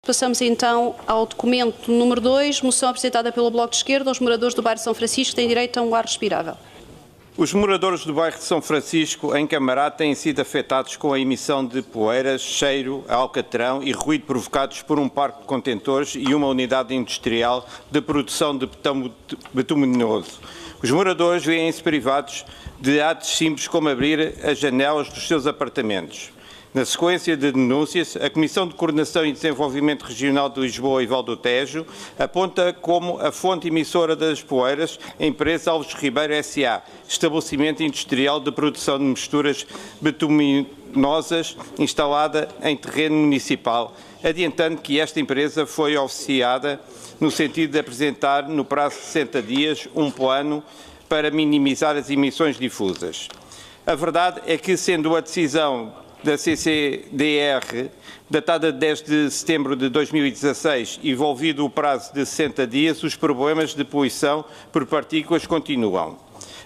Passamos então ao documento número 2, moção apresentada pelo Bloco de Esquerda. Os moradores do bairro de São Francisco têm direito a um ar respirável. Os moradores do bairro de São Francisco, em Camarate, têm sido afetados com a emissão de poeiras, cheiro, alcatrão e ruído provocados por um parque de contentores e uma unidade industrial de produção de betão bituminoso. Os moradores veem-se privados de atos simples como abrir as janelas dos seus apartamentos. Na sequência de denúncias, a Comissão de Coordenação e Desenvolvimento Regional de Lisboa e Val do Tejo aponta como a fonte emissora das poeiras a empresa Alves Ribeiro S.A., estabelecimento industrial de produção de misturas bituminosas instalada em terreno municipal, adiantando que esta empresa foi oficiada no sentido de apresentar, no prazo de 60 dias, um plano para minimizar as emissões difusas. A verdade é que, sendo a decisão da CCDR, datada de 10 de setembro de 2016, envolvido o prazo de 60 dias, os problemas de poluição por partículas continuam.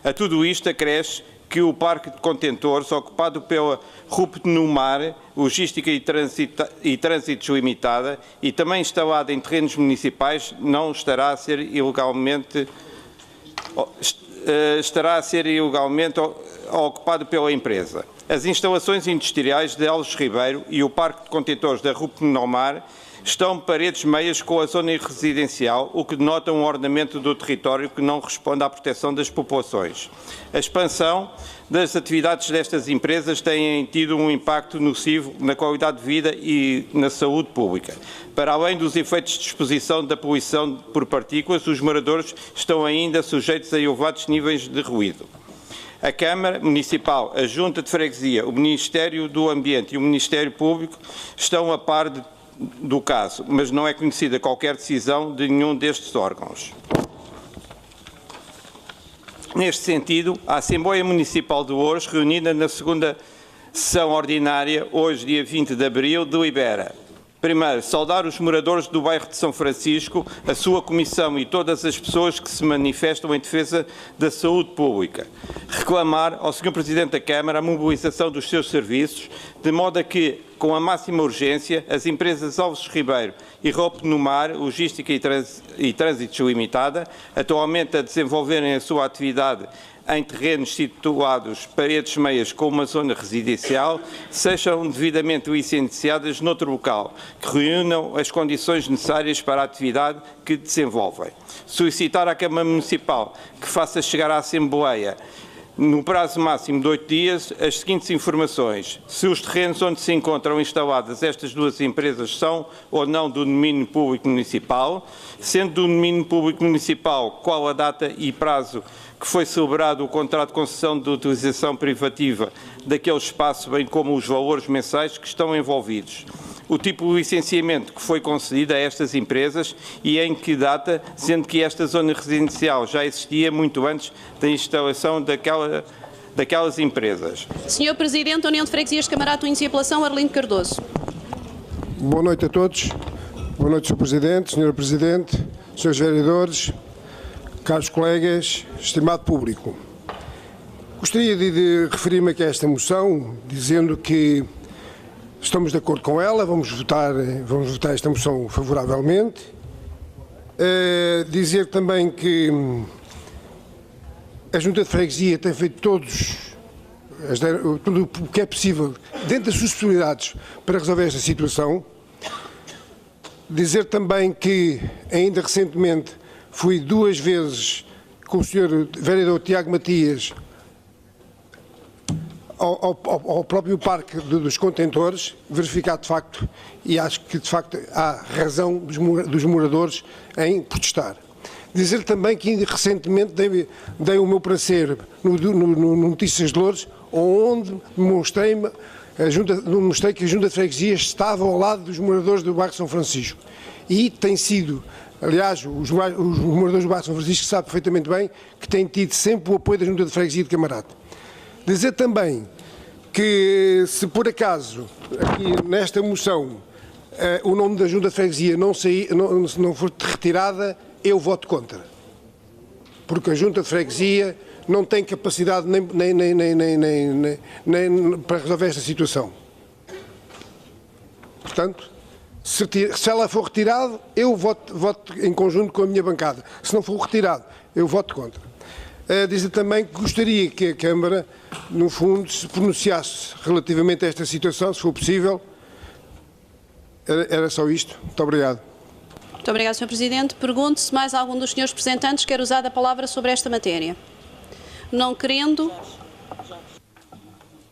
A tudo isto acresce que o parque de contentores, ocupado pela RUP Numar, Logística e Trânsitos Limitada, e também instalado em terrenos municipais, não estará a ser ilegalmente ocupado pela empresa. As instalações industriais de Alves Ribeiro e o parque de contentores da RUP Numar estão paredes meias com a zona residencial, o que denota um ordenamento do território que não responde à proteção das populações. A expansão das atividades destas empresas tem tido um impacto nocivo na qualidade de vida e na saúde pública. Para além dos efeitos de exposição da poluição por partículas, os moradores estão ainda sujeitos a elevados níveis de ruído. A Câmara Municipal, a Junta de Freguesia, o Ministério do Ambiente e o Ministério Público estão a par do caso, mas não é conhecida qualquer decisão de nenhum destes órgãos. Neste sentido, a Assembleia Municipal de Ouros, reunida na segunda sessão ordinária, hoje, dia 20 de abril, delibera: primeiro, saudar os moradores do bairro de São Francisco, a sua comissão e todas as pessoas que se manifestam em defesa da saúde pública. Reclamar ao Sr. Presidente da Câmara a mobilização dos seus serviços, de modo a que, com a máxima urgência, as empresas Alves Ribeiro e RUP Numar, Logística e Trânsitos Limitada, atualmente a desenvolverem a sua atividade em terrenos situados paredes meias com uma zona residencial, sejam devidamente licenciadas noutro local, que reúnam as condições necessárias para a atividade que desenvolvem. Solicitar à Câmara Municipal que faça chegar à Assembleia, no prazo máximo de 8 dias, as seguintes informações: se os terrenos onde se encontram instaladas estas duas empresas são ou não do domínio público municipal, sendo do domínio público municipal, qual a data e prazo que foi celebrado o contrato de concessão de utilização privativa daquele espaço, bem como os valores mensais que estão envolvidos, o tipo de licenciamento que foi concedido a estas empresas e em que data, sendo que esta zona residencial já existia muito antes da instalação daquelas empresas. Sr. Presidente, União de Freguesias de Camarate, inicia a apelação, Arlindo Cardoso. Boa noite a todos. Boa noite, Sr. Presidente, Sra. Presidente, Srs. Vereadores, caros colegas, estimado público. Gostaria de referir-me aqui a esta moção, dizendo que estamos de acordo com ela, vamos votar esta moção favoravelmente. Dizer também que a Junta de Freguesia tem feito tudo o que é possível, dentro das suas possibilidades, para resolver esta situação. Dizer também que, ainda recentemente, fui 2 vezes com o Sr. Vereador Tiago Matias ao próprio parque dos contentores, verificar de facto, e acho que de facto há razão dos moradores em protestar. Dizer também que ainda recentemente dei o meu parecer no Notícias de Loures, onde mostrei que a Junta de Freguesias estava ao lado dos moradores do bairro de São Francisco. E tem sido, aliás, os moradores do bairro de São Francisco sabem perfeitamente bem que têm tido sempre o apoio da Junta de Freguesia de Camarate. Dizer também que, se por acaso, aqui nesta moção, o nome da Junta de Freguesia não for retirada, eu voto contra. Porque a Junta de Freguesia não tem capacidade nem para resolver esta situação. Portanto, Se ela for retirada, eu voto em conjunto com a minha bancada. Se não for retirado, eu voto contra. Dizer também que gostaria que a Câmara, no fundo, se pronunciasse relativamente a esta situação, se for possível. Era só isto. Muito obrigado. Muito obrigado, Sr. Presidente. Pergunto se mais algum dos senhores representantes quer usar a palavra sobre esta matéria. Não querendo,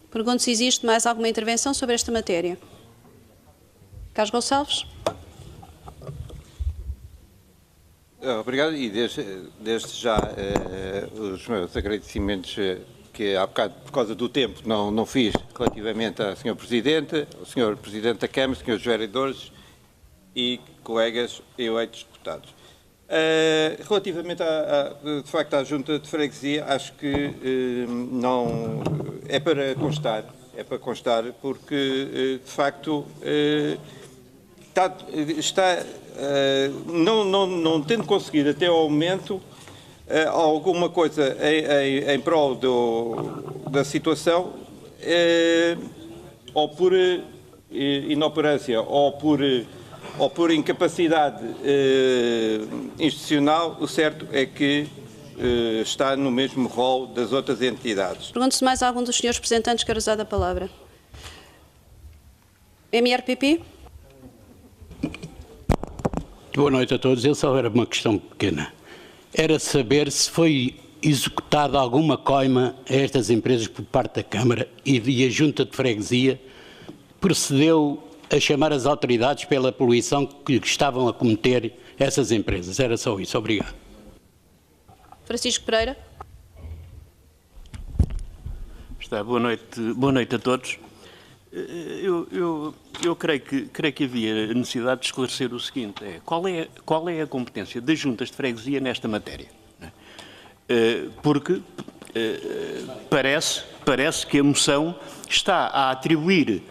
pergunto se existe mais alguma intervenção sobre esta matéria. Carlos Gonçalves. Obrigado e desde já os meus agradecimentos que há bocado, por causa do tempo, não fiz relativamente ao Sr. Presidente, ao Sr. Presidente da Câmara, Srs. vereadores e colegas eleitos deputados. Relativamente, de facto, à Junta de Freguesia, acho que não é para constar, porque, de facto, não tendo conseguido até ao momento alguma coisa em prol da situação, ou por inoperância ou por incapacidade institucional, o certo é que está no mesmo rol das outras entidades. Pergunto se mais algum dos senhores representantes quer usar a palavra. MRPP. Boa noite a todos. Eu só era uma questão pequena. Era saber se foi executada alguma coima a estas empresas por parte da Câmara e a Junta de Freguesia procedeu a chamar as autoridades pela poluição que estavam a cometer essas empresas. Era só isso. Obrigado. Francisco Pereira. Boa noite a todos. Eu creio que havia necessidade de esclarecer o seguinte: qual é a competência das juntas de freguesia nesta matéria? Porque parece que a moção está a atribuir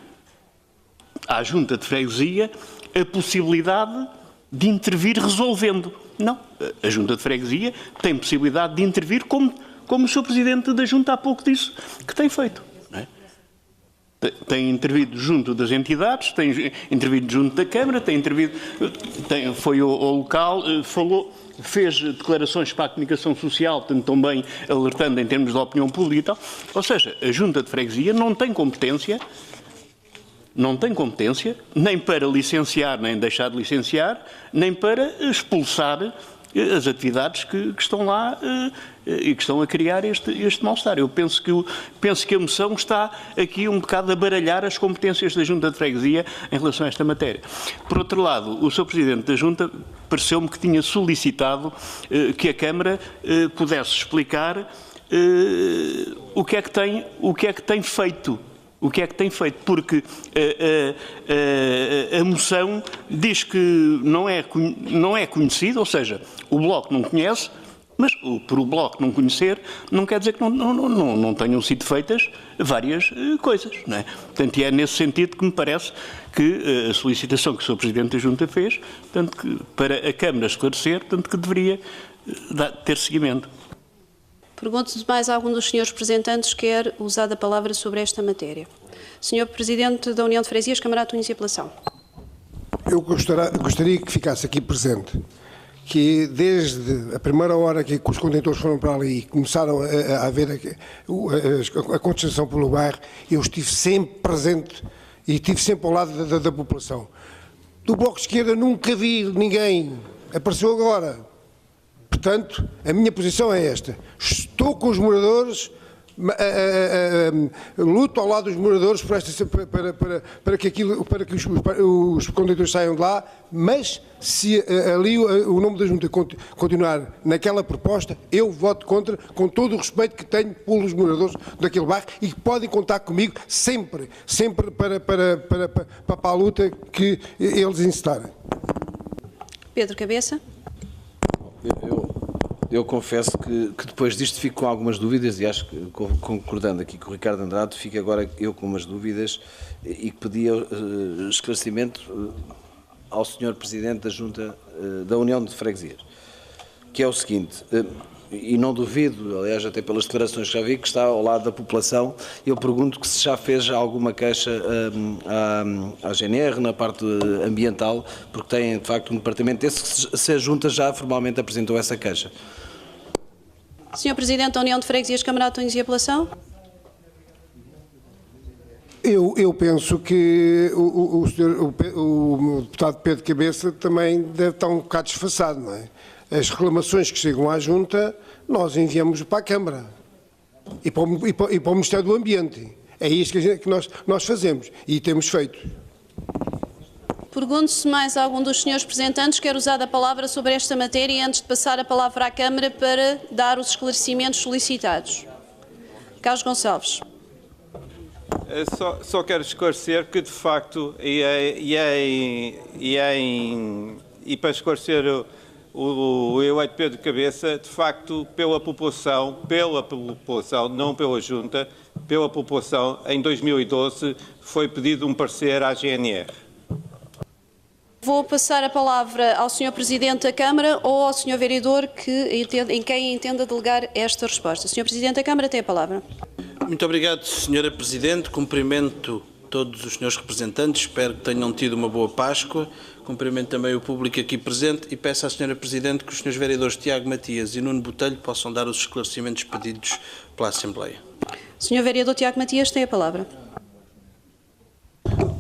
à junta de freguesia a possibilidade de intervir resolvendo. Não, a junta de freguesia tem possibilidade de intervir como o Sr. Presidente da junta há pouco disse que tem feito. Tem intervido junto das entidades, tem intervido junto da Câmara, foi ao local, falou, fez declarações para a comunicação social, portanto, também alertando em termos de opinião pública e tal. Ou seja, a Junta de Freguesia não tem competência nem para licenciar, nem deixar de licenciar, nem para expulsar as atividades que estão lá e que estão a criar este mal-estar. Eu penso que a moção está aqui um bocado a baralhar as competências da Junta de Freguesia em relação a esta matéria. Por outro lado, o Sr. Presidente da Junta pareceu-me que tinha solicitado que a Câmara pudesse explicar o que é que tem feito. Porque a moção diz que não é conhecido, ou seja, o Bloco não conhece, mas por o Bloco não conhecer, não quer dizer que não tenham sido feitas várias coisas, não é? Portanto, é nesse sentido que me parece que a solicitação que o Sr. Presidente da Junta fez, tanto que, para a Câmara esclarecer, tanto que deveria ter seguimento. Pergunto se mais algum dos senhores representantes quer usar a palavra sobre esta matéria. Senhor Presidente da União de Freguesias, Camarato, Unis e Apelação. Eu gostaria que ficasse aqui presente que desde a primeira hora que os contentores foram para ali e começaram a haver a contestação pelo bairro, eu estive sempre presente e estive sempre ao lado da população. Do Bloco de Esquerda nunca vi ninguém, apareceu agora. Portanto, a minha posição é esta. Estou com os moradores, luto ao lado dos moradores para que os contentores saiam de lá, mas se ali o nome da Junta continuar naquela proposta, eu voto contra, com todo o respeito que tenho pelos moradores daquele bairro e que podem contar comigo sempre para a luta que eles incitarem. Pedro Cabeça. Eu confesso que depois disto fico com algumas dúvidas e acho que, concordando aqui com o Ricardo Andrade, fico agora eu com umas dúvidas e que pedia esclarecimento ao Sr. Presidente da Junta da União de Freguesias, que é o seguinte: e não duvido, aliás, até pelas declarações que já vi, que está ao lado da população. Eu pergunto que se já fez alguma queixa à GNR na parte ambiental, porque tem, de facto, um departamento desse, que se a Junta já formalmente apresentou essa queixa. Sr. Presidente da União de Freguesias, Camarata Tunis e Apelação. Eu penso que o deputado Pedro Cabeça também deve estar um bocado desfaçado, não é? As reclamações que chegam à Junta, nós enviamos para a Câmara e para o Ministério do Ambiente. É isto que nós fazemos e temos feito. Pergunto se mais algum dos senhores representantes quer usar a palavra sobre esta matéria antes de passar a palavra à Câmara para dar os esclarecimentos solicitados. Carlos Gonçalves. Só quero esclarecer que, de facto, e para esclarecer o eleito Pedro Cabeça, de facto, pela população, não pela Junta, pela população, em 2012, foi pedido um parecer à GNR. Vou passar a palavra ao Sr. Presidente da Câmara ou ao Sr. Vereador em quem entenda delegar esta resposta. Sr. Presidente da Câmara tem a palavra. Muito obrigado, Sra. Presidente. Cumprimento todos os senhores representantes. Espero que tenham tido uma boa Páscoa. Cumprimento também o público aqui presente e peço à Sra. Presidente que os senhores vereadores Tiago Matias e Nuno Botelho possam dar os esclarecimentos pedidos pela Assembleia. Sr. Vereador Tiago Matias tem a palavra.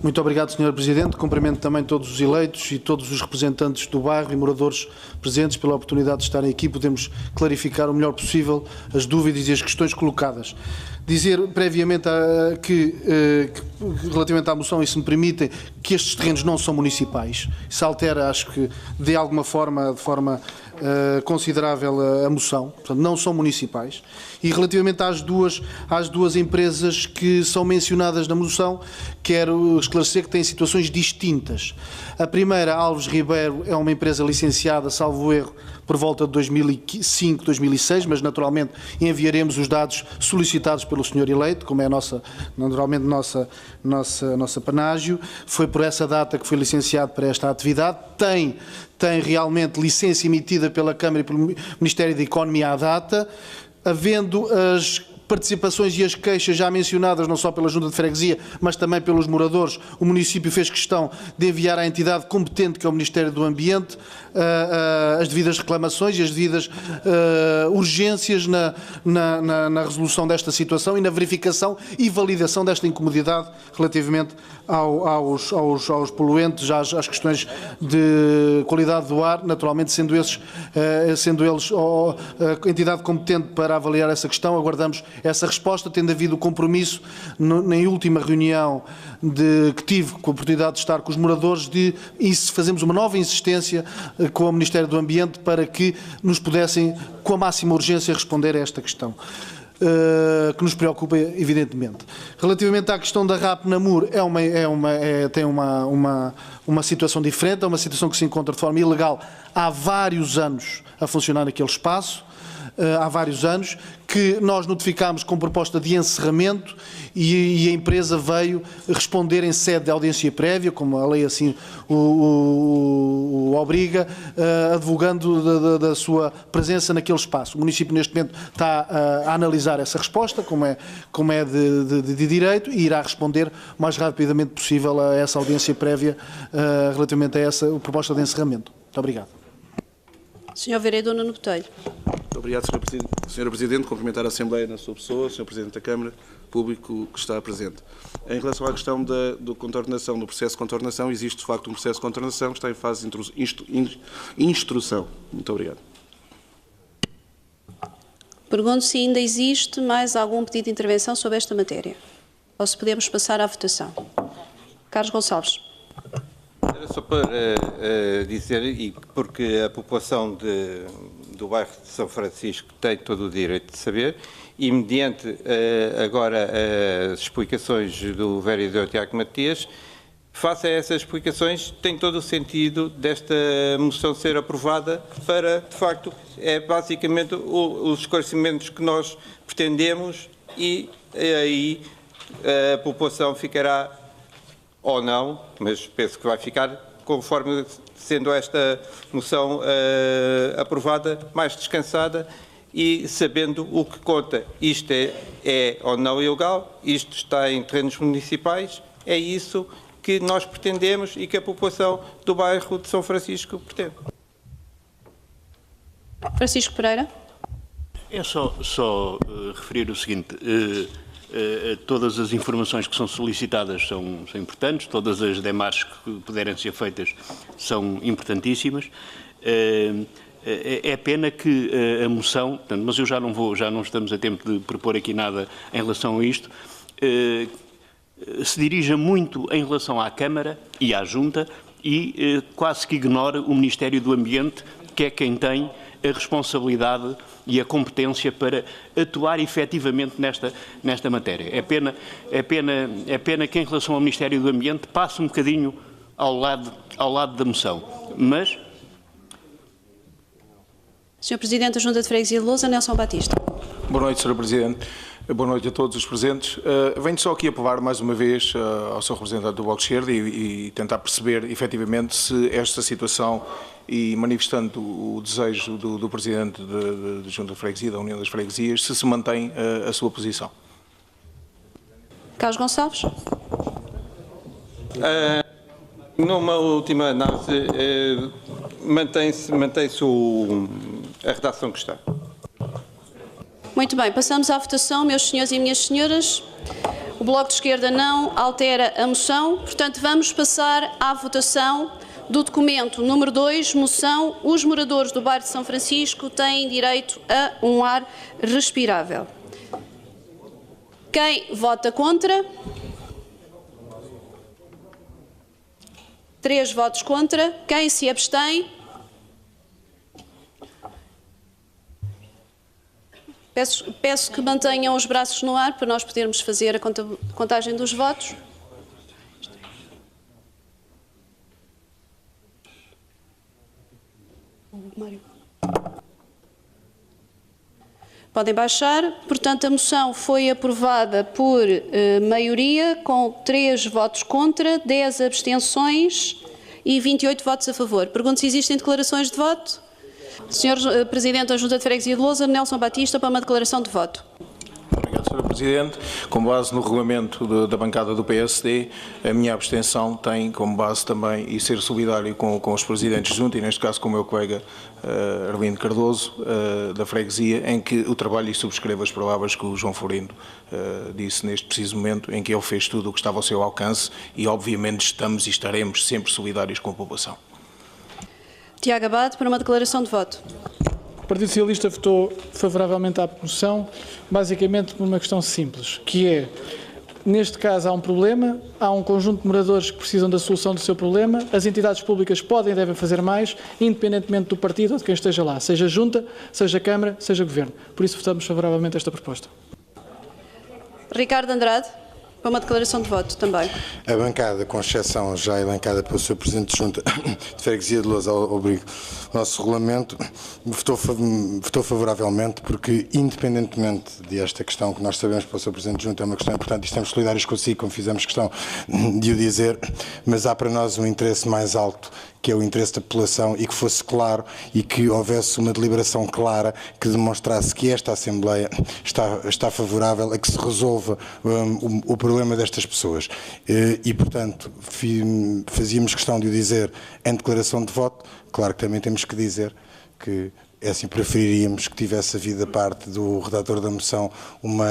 Muito obrigado, Sr. Presidente. Cumprimento também todos os eleitos e todos os representantes do bairro e moradores presentes pela oportunidade de estarem aqui. Podemos clarificar o melhor possível as dúvidas e as questões colocadas. Dizer previamente que relativamente à moção, e se me permitem, que estes terrenos não são municipais. Isso altera, acho que, de alguma forma, de forma considerável a moção. Portanto, não são municipais. E relativamente às duas empresas que são mencionadas na moção, quero esclarecer que têm situações distintas. A primeira, Alves Ribeiro, é uma empresa licenciada, salvo erro, por volta de 2005, 2006, mas naturalmente enviaremos os dados solicitados pelo senhor eleito, como é naturalmente nossa panágio. Foi por essa data que foi licenciado para esta atividade. Tem realmente licença emitida pela Câmara e pelo Ministério da Economia à data, havendo as participações e as queixas já mencionadas, não só pela Junta de Freguesia, mas também pelos moradores. O município fez questão de enviar à entidade competente, que é o Ministério do Ambiente, as devidas reclamações e as devidas urgências na resolução desta situação e na verificação e validação desta incomodidade relativamente aos poluentes, às questões de qualidade do ar, naturalmente sendo eles a entidade competente para avaliar essa questão. Aguardamos essa resposta, tendo havido o compromisso na última reunião que tive com a oportunidade de estar com os moradores, de fazemos uma nova insistência com o Ministério do Ambiente para que nos pudessem, com a máxima urgência, responder a esta questão, que nos preocupa, evidentemente. Relativamente à questão da RAP Namur, tem uma situação diferente, é uma situação que se encontra de forma ilegal há vários anos a funcionar naquele espaço, há vários anos, que nós notificámos com proposta de encerramento e a empresa veio responder em sede de audiência prévia, como a lei assim o obriga, advogando da sua presença naquele espaço. O município neste momento está a analisar essa resposta, como é de direito, e irá responder o mais rapidamente possível a essa audiência prévia relativamente a essa proposta de encerramento. Muito obrigado. Sr. Vereador Nuno Botelho. Muito obrigado, Sra. Presidente. Cumprimentar a Assembleia na sua pessoa, Sr. Presidente da Câmara, público que está presente. Em relação à questão do processo de contornação, existe de facto um processo de contornação que está em fase de instrução. Muito obrigado. Pergunto se ainda existe mais algum pedido de intervenção sobre esta matéria. Ou se podemos passar à votação. Carlos Gonçalves. Era só para dizer, e porque a população do bairro de São Francisco tem todo o direito de saber, e mediante agora as explicações do vereador Tiago Matias, face a essas explicações, tem todo o sentido desta moção ser aprovada para, de facto, basicamente os esclarecimentos que nós pretendemos, e aí a população ficará, ou não, mas penso que vai ficar, conforme sendo esta moção aprovada, mais descansada e sabendo o que conta. Isto é ou não ilegal, isto está em terrenos municipais, é isso que nós pretendemos e que a população do bairro de São Francisco pretende. Francisco Pereira. É só referir o seguinte, todas as informações que são solicitadas são importantes, todas as demarches que puderem ser feitas são importantíssimas. É pena que a moção, mas eu já não estamos a tempo de propor aqui nada em relação a isto, se dirija muito em relação à Câmara e à Junta e quase que ignora o Ministério do Ambiente, que é quem tem a responsabilidade e a competência para atuar efetivamente nesta matéria. É pena que em relação ao Ministério do Ambiente passe um bocadinho ao lado da moção, mas... Sr. Presidente da Junta de Freguesia de Lousa, Nelson Batista. Boa noite, Sr. Presidente. Boa noite a todos os presentes. Venho só aqui apelar mais uma vez ao Sr. Representante do Bloco de Esquerda e tentar perceber efetivamente se esta situação, e manifestando o desejo do Presidente da Junta de Freguesia, da União das Freguesias, se mantém a sua posição. Carlos Gonçalves. Numa última análise, mantém-se a redação que está. Muito bem, passamos à votação, meus senhores e minhas senhoras. O Bloco de Esquerda não altera a moção, portanto vamos passar à votação do documento número 2, moção: os moradores do bairro de São Francisco têm direito a um ar respirável. Quem vota contra? 3 votos contra. Quem se abstém? Peço que mantenham os braços no ar para nós podermos fazer a contagem dos votos. Mário. Podem baixar. Portanto, a moção foi aprovada por maioria, com 3 votos contra, 10 abstenções e 28 votos a favor. Pergunto se existem declarações de voto. Sr. Presidente da Junta de Freguesia de Lousa, Nelson Batista, para uma declaração de voto. Obrigado, Sr. Presidente. Com base no regulamento da bancada do PSD, a minha abstenção tem como base também e ser solidário com os presidentes de junta, e neste caso com o meu colega Arlindo Cardoso, da freguesia, em que o trabalho, e subscrevo as palavras que o João Florindo disse neste preciso momento, em que ele fez tudo o que estava ao seu alcance e obviamente estamos e estaremos sempre solidários com a população. Tiago Abad, para uma declaração de voto. O Partido Socialista votou favoravelmente à moção, basicamente por uma questão simples, que é, neste caso há um problema, há um conjunto de moradores que precisam da solução do seu problema, as entidades públicas podem e devem fazer mais, independentemente do partido ou de quem esteja lá, seja Junta, seja Câmara, seja Governo. Por isso votamos favoravelmente esta proposta. Ricardo Andrade, para uma declaração de voto também. A bancada, com exceção já elencada pelo Sr. Presidente de Junta de Freguesia de Lousa, ao nosso regulamento, votou favoravelmente, porque, independentemente desta questão que nós sabemos para o Sr. Presidente de Junta é uma questão importante e estamos solidários consigo, como fizemos questão de o dizer, mas há para nós um interesse mais alto, que é o interesse da população, e que fosse claro e que houvesse uma deliberação clara que demonstrasse que esta Assembleia está favorável a que se resolva o problema destas pessoas. E, portanto, fazíamos questão de o dizer em declaração de voto. Claro que também temos que dizer que, assim, preferiríamos que tivesse havido, da parte do redator da moção, uma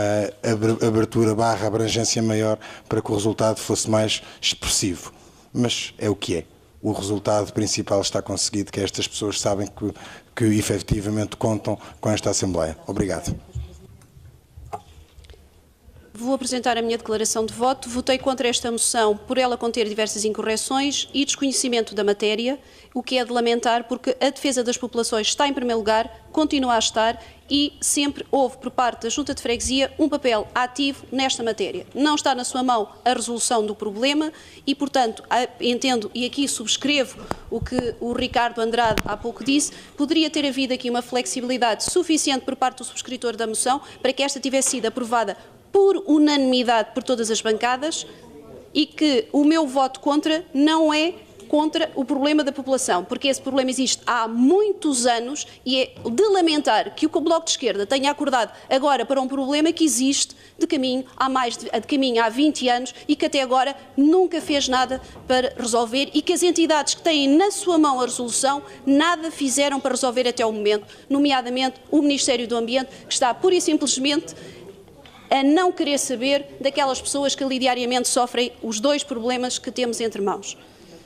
abertura / abrangência maior para que o resultado fosse mais expressivo. Mas é o que é. O resultado principal está conseguido, que estas pessoas sabem que efetivamente contam com esta Assembleia. Obrigado. Vou apresentar a minha declaração de voto. Votei contra esta moção por ela conter diversas incorreções e desconhecimento da matéria, o que é de lamentar, porque a defesa das populações está em primeiro lugar, continua a estar, e sempre houve por parte da Junta de Freguesia um papel ativo nesta matéria. Não está na sua mão a resolução do problema e, portanto, entendo, e aqui subscrevo o que o Ricardo Andrade há pouco disse, poderia ter havido aqui uma flexibilidade suficiente por parte do subscritor da moção para que esta tivesse sido aprovada por unanimidade por todas as bancadas, e que o meu voto contra não é contra o problema da população, porque esse problema existe há muitos anos e é de lamentar que o Bloco de Esquerda tenha acordado agora para um problema que existe de caminho há 20 anos e que até agora nunca fez nada para resolver e que as entidades que têm na sua mão a resolução nada fizeram para resolver até o momento, nomeadamente o Ministério do Ambiente, que está pura e simplesmente a não querer saber daquelas pessoas que ali diariamente sofrem os dois problemas que temos entre mãos.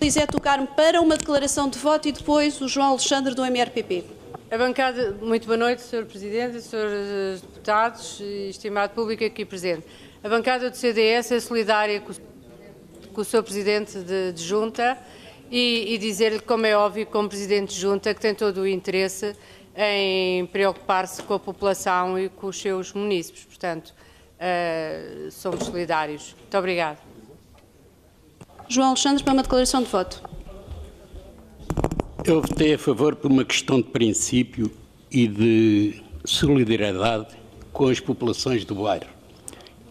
José Tocar-me para uma declaração de voto e depois o João Alexandre do MRPP. A bancada, muito boa noite, Sr. Presidente, Srs. Deputados e estimado público aqui presente. A bancada do CDS é solidária com o Sr. Presidente de Junta e dizer-lhe, como é óbvio, como Presidente de Junta, que tem todo o interesse em preocupar-se com a população e com os seus munícipes. Portanto, somos solidários. Muito obrigada. João Alexandre, para uma declaração de voto. Eu votei a favor por uma questão de princípio e de solidariedade com as populações do bairro.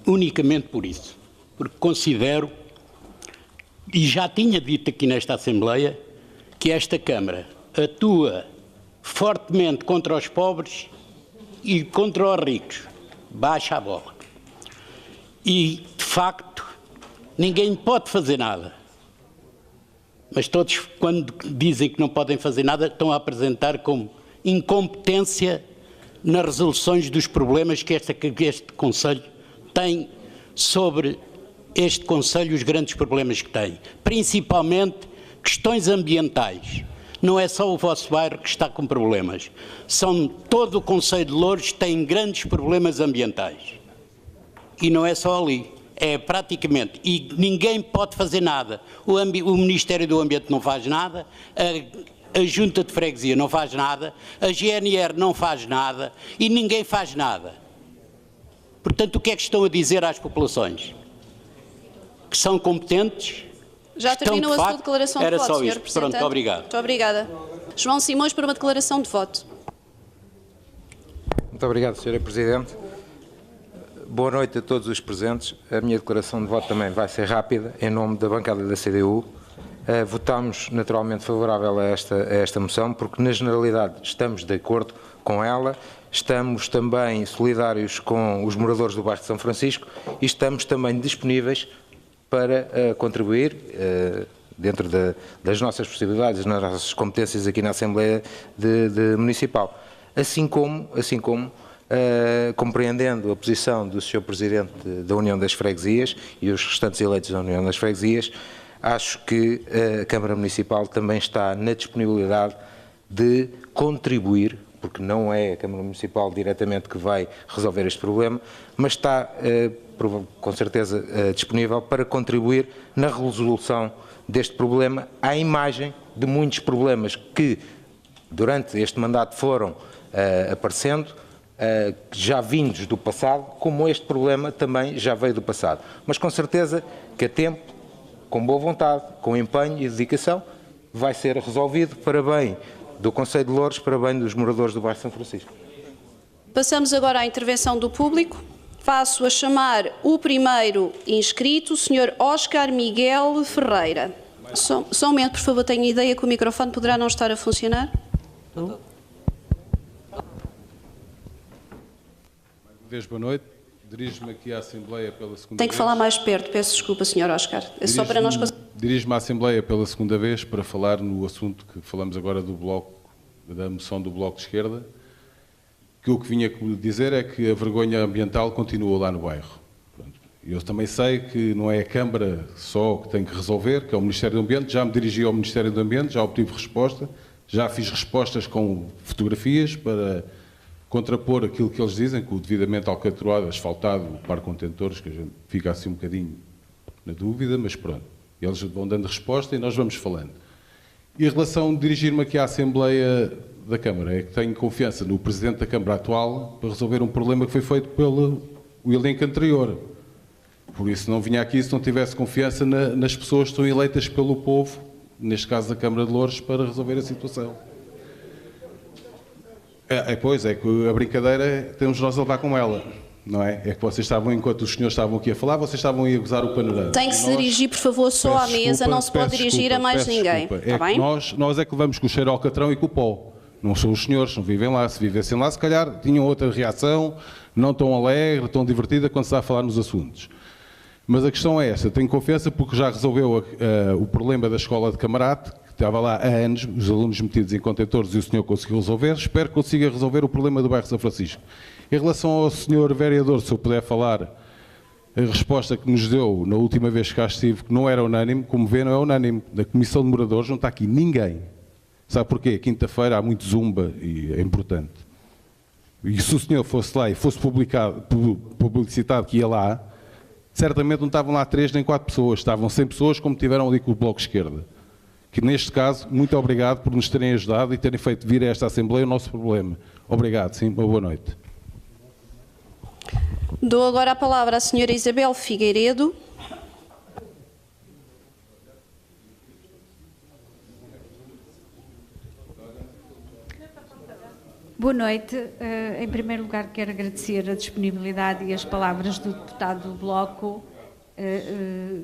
Unicamente por isso. Porque considero, e já tinha dito aqui nesta Assembleia, que esta Câmara atua fortemente contra os pobres e contra os ricos. Baixa a bola. E, de facto, ninguém pode fazer nada. Mas todos, quando dizem que não podem fazer nada, estão a apresentar como incompetência nas resoluções dos problemas que este Conselho tem sobre este Conselho, os grandes problemas que tem. Principalmente questões ambientais. Não é só o vosso bairro que está com problemas. Todo o Conselho de Loures tem grandes problemas ambientais. E não é só ali. É praticamente. E ninguém pode fazer nada. O Ministério do Ambiente não faz nada, a Junta de Freguesia não faz nada, a GNR não faz nada e ninguém faz nada. Portanto, o que é que estão a dizer às populações? Que são competentes? Já terminou a sua declaração de voto, Era só Sr. isto. Representante. Pronto, obrigado. Muito obrigada. João Simões, para uma declaração de voto. Muito obrigado, Sra. Presidente. Boa noite a todos os presentes. A minha declaração de voto também vai ser rápida, em nome da bancada da CDU. Votamos naturalmente favorável a esta moção, porque na generalidade estamos de acordo com ela, estamos também solidários com os moradores do bairro de São Francisco e estamos também disponíveis para contribuir, dentro das nossas possibilidades, das nossas competências aqui na Assembleia Municipal. Assim como compreendendo a posição do Sr. Presidente da União das Freguesias e os restantes eleitos da União das Freguesias, acho que a Câmara Municipal também está na disponibilidade de contribuir, porque não é a Câmara Municipal diretamente que vai resolver este problema, mas está com certeza disponível para contribuir na resolução deste problema, à imagem de muitos problemas que durante este mandato foram aparecendo, já vindos do passado, como este problema também já veio do passado. Mas com certeza que a tempo, com boa vontade, com empenho e dedicação, vai ser resolvido para bem do Conselho de Loures, para bem dos moradores do bairro de São Francisco. Passamos agora à intervenção do público. Passo a chamar o primeiro inscrito, o Sr. Óscar Miguel Ferreira. Só um momento, por favor, tenho ideia que o microfone poderá não estar a funcionar. Boa noite. Dirijo-me aqui à Assembleia pela segunda vez. Tem que falar mais perto, peço desculpa, Sr. Óscar. É só para nós... Dirijo-me à Assembleia pela segunda vez para falar no assunto que falamos agora do bloco, da moção do Bloco de Esquerda, que o que vinha dizer é que a vergonha ambiental continua lá no bairro. Eu também sei que não é a Câmara só que tem que resolver, que é o Ministério do Ambiente. Já me dirigi ao Ministério do Ambiente, já obtive resposta, já fiz respostas com fotografias para contrapor aquilo que eles dizem, que o devidamente alcatroado, asfaltado, o par contentores, que a gente fica assim um bocadinho na dúvida, mas pronto. Eles vão dando resposta e nós vamos falando. E em relação a dirigir-me aqui à Assembleia da Câmara, é que tenho confiança no Presidente da Câmara atual para resolver um problema que foi feito pelo elenco anterior. Por isso não vinha aqui se não tivesse confiança nas pessoas que estão eleitas pelo povo, neste caso da Câmara de Loures, para resolver a situação. Pois é que a brincadeira temos nós a levar com ela. não é? É que vocês estavam, enquanto os senhores estavam aqui a falar, vocês estavam aí a gozar o panorama. Tem que se dirigir, por favor, só à mesa, não se pode dirigir a mais ninguém. Está bem? Nós é que levamos com o cheiro ao alcatrão e com o pó. Não são os senhores, não vivem lá. Se vivessem lá, se calhar tinham outra reação, não tão alegre, tão divertida quando se está a falar nos assuntos. Mas a questão é esta, tenho confiança porque já resolveu o problema da escola de Camarate, que estava lá há anos, os alunos metidos em contentores e o senhor conseguiu resolver. Espero que consiga resolver o problema do bairro São Francisco. Em relação ao senhor vereador, se eu puder falar, a resposta que nos deu na última vez que cá estive, que não era unânime, como vê, não é unânime. Da Comissão de Moradores não está aqui ninguém. Sabe porquê? Quinta-feira há muito zumba e é importante. E se o senhor fosse lá e fosse publicitado que ia lá, certamente não estavam lá 3 nem 4 pessoas, estavam 100 pessoas como tiveram ali com o Bloco de Esquerda. Que neste caso, muito obrigado por nos terem ajudado e terem feito vir a esta Assembleia o nosso problema. Obrigado, sim, uma boa noite. Dou agora a palavra à senhora Isabel Figueiredo. Boa noite. Em primeiro lugar, quero agradecer a disponibilidade e as palavras do deputado do Bloco,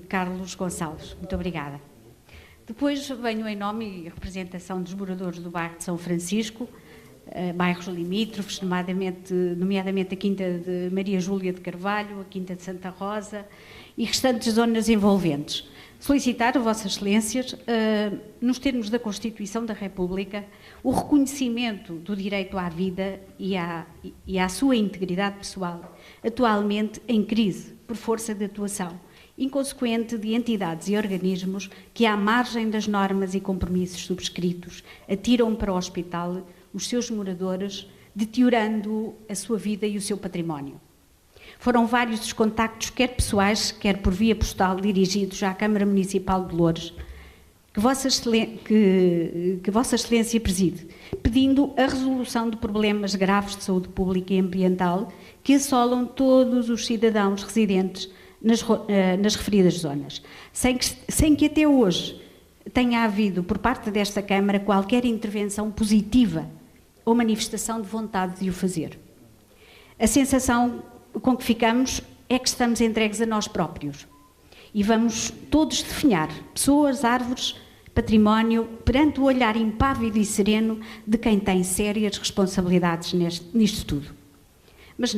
Carlos Gonçalves. Muito obrigada. Depois venho em nome e representação dos moradores do bairro de São Francisco, bairros limítrofes, nomeadamente a Quinta de Maria Júlia de Carvalho, a Quinta de Santa Rosa e restantes zonas envolventes. Solicitar a Vossas Excelências, nos termos da Constituição da República, o reconhecimento do direito à vida e à sua integridade pessoal, atualmente em crise por força de atuação inconsequente de entidades e organismos que, à margem das normas e compromissos subscritos, atiram para o hospital os seus moradores, deteriorando a sua vida e o seu património. Foram vários os contactos, quer pessoais, quer por via postal, dirigidos à Câmara Municipal de Loures, que Vossa Excelência preside, pedindo a resolução de problemas graves de saúde pública e ambiental que assolam todos os cidadãos residentes nas referidas zonas, sem que até hoje tenha havido, por parte desta Câmara, qualquer intervenção positiva ou manifestação de vontade de o fazer. A sensação com que ficamos é que estamos entregues a nós próprios e vamos todos definhar pessoas, árvores, património, perante o olhar impávido e sereno de quem tem sérias responsabilidades nisto tudo. Mas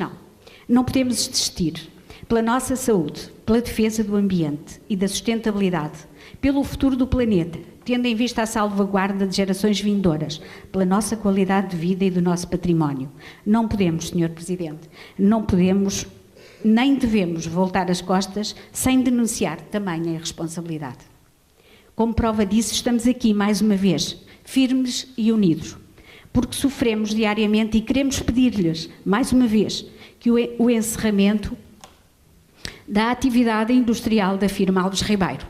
não podemos desistir. Pela nossa saúde, pela defesa do ambiente e da sustentabilidade, pelo futuro do planeta, tendo em vista a salvaguarda de gerações vindouras, pela nossa qualidade de vida e do nosso património. Não podemos, Sr. Presidente, não podemos nem devemos voltar as costas sem denunciar tamanha irresponsabilidade. Como prova disso, estamos aqui mais uma vez, firmes e unidos, porque sofremos diariamente e queremos pedir-lhes, mais uma vez, que o encerramento da atividade industrial da firma Alves Ribeiro,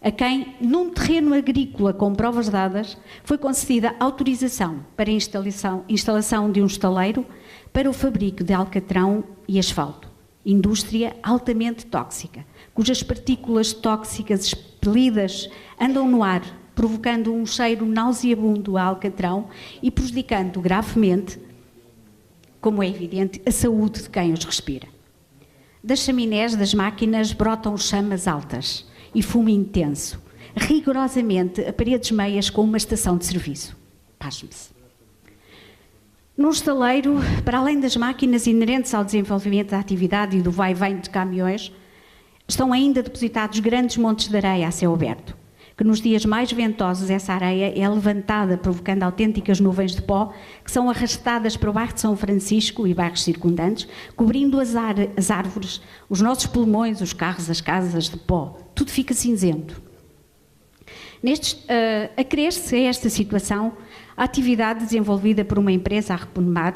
a quem, num terreno agrícola com provas dadas, foi concedida autorização para a instalação de um estaleiro para o fabrico de alcatrão e asfalto, indústria altamente tóxica, cujas partículas tóxicas expelidas andam no ar, provocando um cheiro nauseabundo a alcatrão e prejudicando gravemente, como é evidente, a saúde de quem os respira. Das chaminés das máquinas brotam chamas altas e fumo intenso, rigorosamente a paredes meias com uma estação de serviço. Pasme-se. Num estaleiro, para além das máquinas inerentes ao desenvolvimento da atividade e do vai-vem de caminhões, estão ainda depositados grandes montes de areia a céu aberto, que nos dias mais ventosos essa areia é levantada, provocando autênticas nuvens de pó, que são arrastadas para o bairro de São Francisco e bairros circundantes, cobrindo as árvores, os nossos pulmões, os carros, as casas de pó. Tudo fica cinzento. Acresce a esta situação a atividade desenvolvida por uma empresa a Reponemar,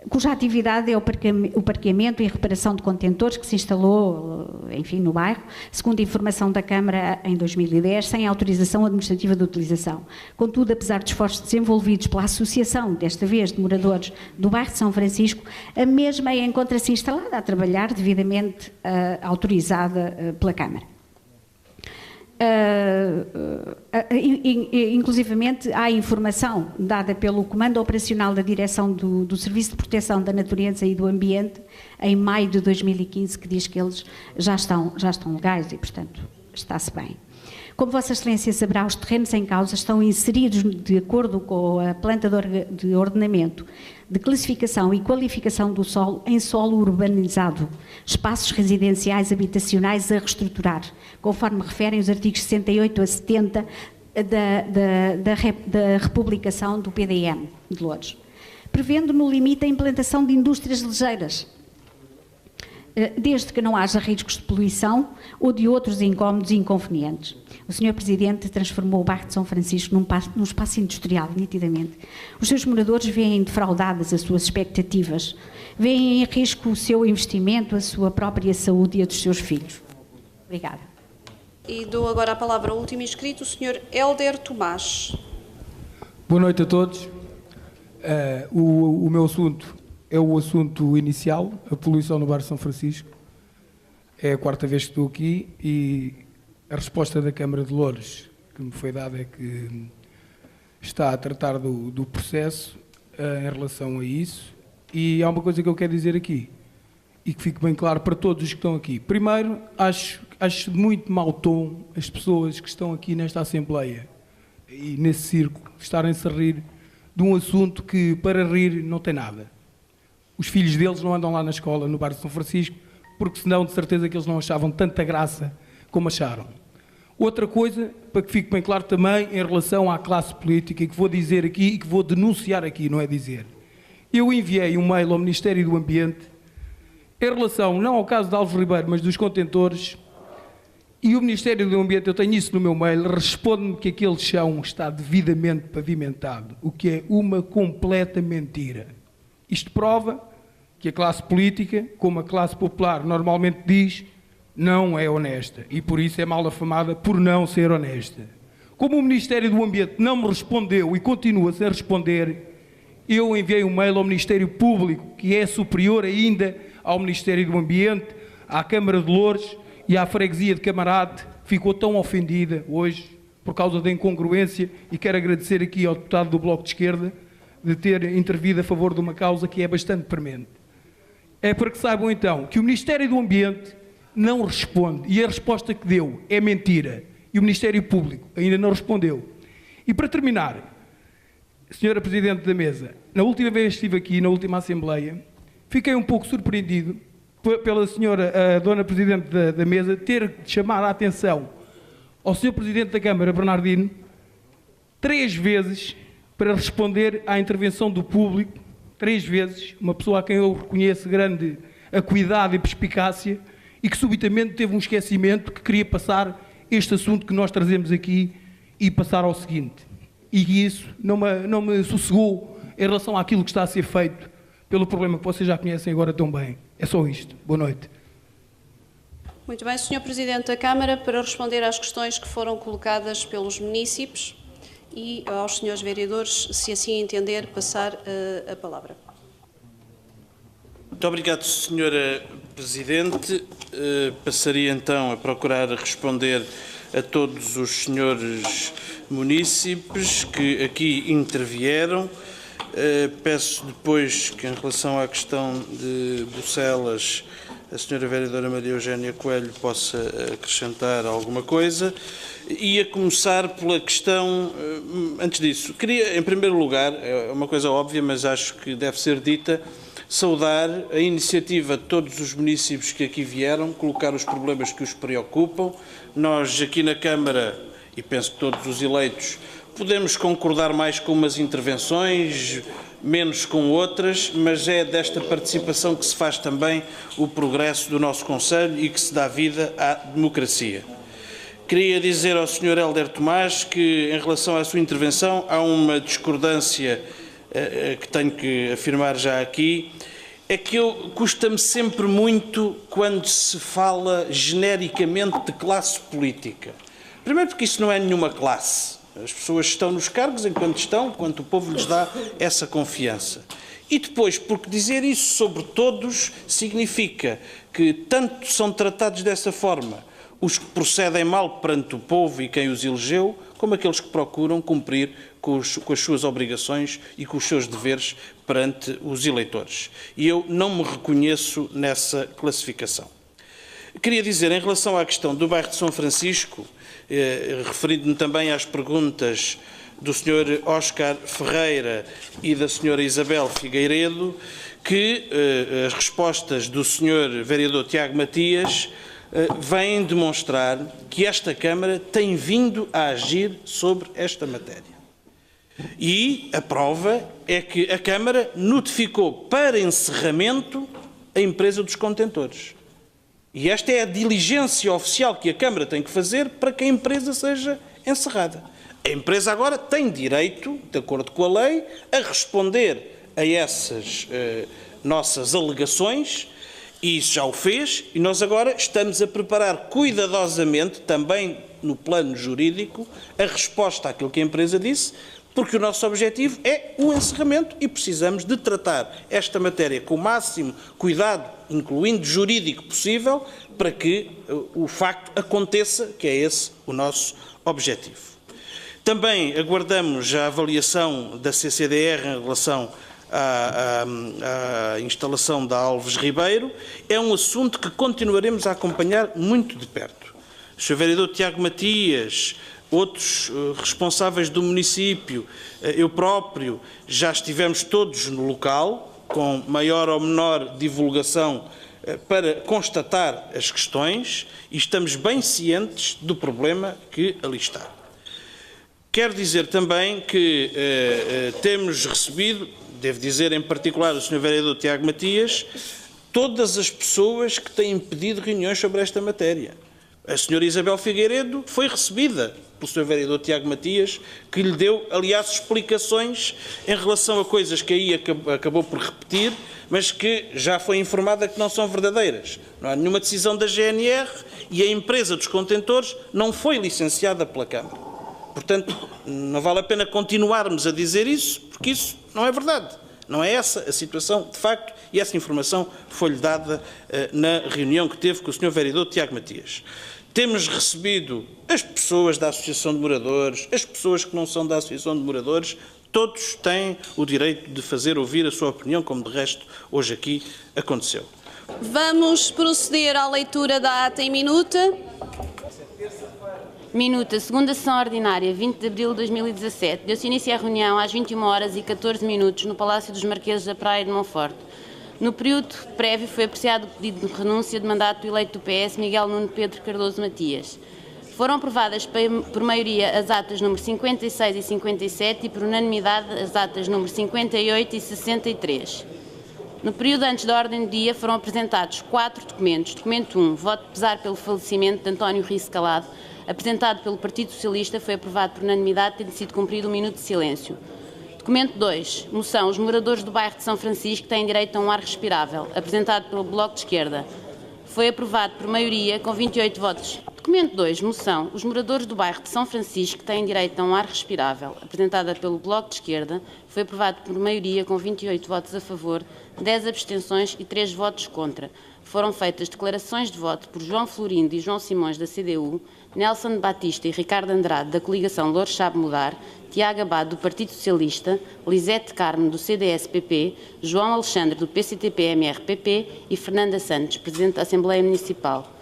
cuja atividade é o parqueamento e reparação de contentores que se instalou, enfim, no bairro, segundo a informação da Câmara em 2010, sem autorização administrativa de utilização. Contudo, apesar de esforços desenvolvidos pela Associação, desta vez de moradores do bairro de São Francisco, a mesma encontra-se instalada a trabalhar devidamente autorizada pela Câmara. inclusivamente há informação dada pelo Comando Operacional da Direção do Serviço de Proteção da Natureza e do Ambiente em maio de 2015 que diz que eles já estão legais e, portanto, está-se bem. Como Vossa Excelência saberá, os terrenos em causa estão inseridos de acordo com a planta de ordenamento, de classificação e qualificação do solo em solo urbanizado, espaços residenciais habitacionais a reestruturar, conforme referem os artigos 68 a 70 da republicação do PDM de Loures, prevendo no limite a implantação de indústrias ligeiras, desde que não haja riscos de poluição ou de outros incómodos e inconvenientes. O Sr. Presidente transformou o bairro de São Francisco num espaço industrial, nitidamente. Os seus moradores veem defraudadas as suas expectativas, veem em risco o seu investimento, a sua própria saúde e a dos seus filhos. Obrigada. E dou agora a palavra ao último inscrito, o Sr. Hélder Tomás. Boa noite a todos. O meu assunto é o assunto inicial, a poluição no bairro de São Francisco. É a quarta vez que estou aqui e a resposta da Câmara de Loures que me foi dada é que está a tratar do processo em relação a isso. E há uma coisa que eu quero dizer aqui e que fique bem claro para todos os que estão aqui. Primeiro, acho de muito mau tom as pessoas que estão aqui nesta Assembleia e nesse círculo estarem-se a rir de um assunto que para rir não tem nada. Os filhos deles não andam lá na escola, no bairro de São Francisco, porque senão de certeza que eles não achavam tanta graça como acharam. Outra coisa, para que fique bem claro também, em relação à classe política, e que vou dizer aqui e que vou denunciar aqui, não é dizer. Eu enviei um mail ao Ministério do Ambiente, em relação, não ao caso de Alves Ribeiro, mas dos contentores, e o Ministério do Ambiente, eu tenho isso no meu mail, responde-me que aquele chão está devidamente pavimentado, o que é uma completa mentira. Isto prova que a classe política, como a classe popular normalmente diz, não é honesta e por isso é mal afamada por não ser honesta. Como o Ministério do Ambiente não me respondeu e continua sem responder, eu enviei um mail ao Ministério Público, que é superior ainda ao Ministério do Ambiente, à Câmara de Loures e à Freguesia de Camarate, que ficou tão ofendida hoje por causa da incongruência, e quero agradecer aqui ao deputado do Bloco de Esquerda de ter intervido a favor de uma causa que é bastante premente. É para que saibam então que o Ministério do Ambiente não responde e a resposta que deu é mentira e o Ministério Público ainda não respondeu. E para terminar, Senhora Presidente da Mesa, na última vez que estive aqui, na última Assembleia, fiquei um pouco surpreendido pela senhora, a Dona Presidente da Mesa, ter de chamar a atenção ao Sr. Presidente da Câmara, Bernardino, 3 vezes para responder à intervenção do público, 3 vezes, uma pessoa a quem eu reconheço grande acuidade e perspicácia e que subitamente teve um esquecimento que queria passar este assunto que nós trazemos aqui e passar ao seguinte. E isso não me sossegou em relação àquilo que está a ser feito pelo problema que vocês já conhecem agora tão bem. É só isto. Boa noite. Muito bem, Sr. Presidente da Câmara, para responder às questões que foram colocadas pelos munícipes e aos senhores vereadores, se assim entender, passar a palavra. Muito obrigado, Sra. Presidente. Passaria então a procurar responder a todos os senhores munícipes que aqui intervieram. Peço depois que, em relação à questão de Bucelas, a Sra. Vereadora Maria Eugénia Coelho possa acrescentar alguma coisa. E a começar pela questão, antes disso, queria, em primeiro lugar, é uma coisa óbvia, mas acho que deve ser dita, saudar a iniciativa de todos os municípios que aqui vieram, colocar os problemas que os preocupam. Nós aqui na Câmara, e penso que todos os eleitos, podemos concordar mais com umas intervenções, menos com outras, mas é desta participação que se faz também o progresso do nosso Conselho e que se dá vida à democracia. Queria dizer ao Sr. Hélder Tomás que, em relação à sua intervenção, há uma discordância que tenho que afirmar já aqui, é que custa-me sempre muito quando se fala genericamente de classe política. Primeiro porque isso não é nenhuma classe. As pessoas estão nos cargos enquanto o povo lhes dá essa confiança. E depois, porque dizer isso sobre todos significa que tanto são tratados dessa forma os que procedem mal perante o povo e quem os elegeu, como aqueles que procuram cumprir com as suas obrigações e com os seus deveres perante os eleitores. E eu não me reconheço nessa classificação. Queria dizer, em relação à questão do bairro de São Francisco, referindo-me também às perguntas do Sr. Óscar Ferreira e da Sra. Isabel Figueiredo, que as respostas do Sr. vereador Tiago Matias vêm demonstrar que esta Câmara tem vindo a agir sobre esta matéria. E a prova é que a Câmara notificou para encerramento a empresa dos contentores. E esta é a diligência oficial que a Câmara tem que fazer para que a empresa seja encerrada. A empresa agora tem direito, de acordo com a lei, a responder a essas nossas alegações, e isso já o fez, e nós agora estamos a preparar cuidadosamente, também no plano jurídico, a resposta àquilo que a empresa disse, porque o nosso objetivo é o encerramento e precisamos de tratar esta matéria com o máximo cuidado, incluindo jurídico possível, para que o facto aconteça, que é esse o nosso objetivo. Também aguardamos a avaliação da CCDR em relação à instalação da Alves Ribeiro. É um assunto que continuaremos a acompanhar muito de perto. O Sr. vereador Tiago Matias, outros responsáveis do município, eu próprio, já estivemos todos no local, com maior ou menor divulgação, para constatar as questões, e estamos bem cientes do problema que ali está. Quero dizer também que temos recebido, devo dizer em particular o Sr. vereador Tiago Matias, todas as pessoas que têm pedido reuniões sobre esta matéria. A Sra. Isabel Figueiredo foi recebida pelo Sr. vereador Tiago Matias, que lhe deu, aliás, explicações em relação a coisas que aí acabou por repetir, mas que já foi informada que não são verdadeiras. Não há nenhuma decisão da GNR e a empresa dos contentores não foi licenciada pela Câmara. Portanto, não vale a pena continuarmos a dizer isso, porque isso não é verdade. Não é essa a situação, de facto, e essa informação foi-lhe dada na reunião que teve com o Sr. vereador Tiago Matias. Temos recebido as pessoas da Associação de Moradores, as pessoas que não são da Associação de Moradores, todos têm o direito de fazer ouvir a sua opinião, como de resto hoje aqui aconteceu. Vamos proceder à leitura da ata em minuta. Minuta, segunda sessão ordinária, 20 de abril de 2017. Deu-se início à reunião às 21h14 no Palácio dos Marqueses da Praia de Monforte. No período prévio foi apreciado o pedido de renúncia de mandato do eleito do PS, Miguel Nuno Pedro Cardoso Matias. Foram aprovadas por maioria as atas número 56 e 57 e por unanimidade as atas número 58 e 63. No período antes da ordem do dia foram apresentados 4 documentos. Documento 1, voto de pesar pelo falecimento de António Risso Calado, apresentado pelo Partido Socialista, foi aprovado por unanimidade, tendo sido cumprido um minuto de silêncio. Documento 2, moção, os moradores do bairro de São Francisco têm direito a um ar respirável, apresentado pelo Bloco de Esquerda. Foi aprovado por maioria, com 28 votos. Documento 2, moção, os moradores do bairro de São Francisco têm direito a um ar respirável, apresentada pelo Bloco de Esquerda. Foi aprovado por maioria, com 28 votos a favor, 10 abstenções e 3 votos contra. Foram feitas declarações de voto por João Florindo e João Simões, da CDU, Nelson Batista e Ricardo Andrade, da coligação Loures Sabe Mudar, Tiago Abad, do Partido Socialista, Lisete Carmo, do CDS-PP, João Alexandre, do PCTP-MRPP e Fernanda Santos, Presidente da Assembleia Municipal.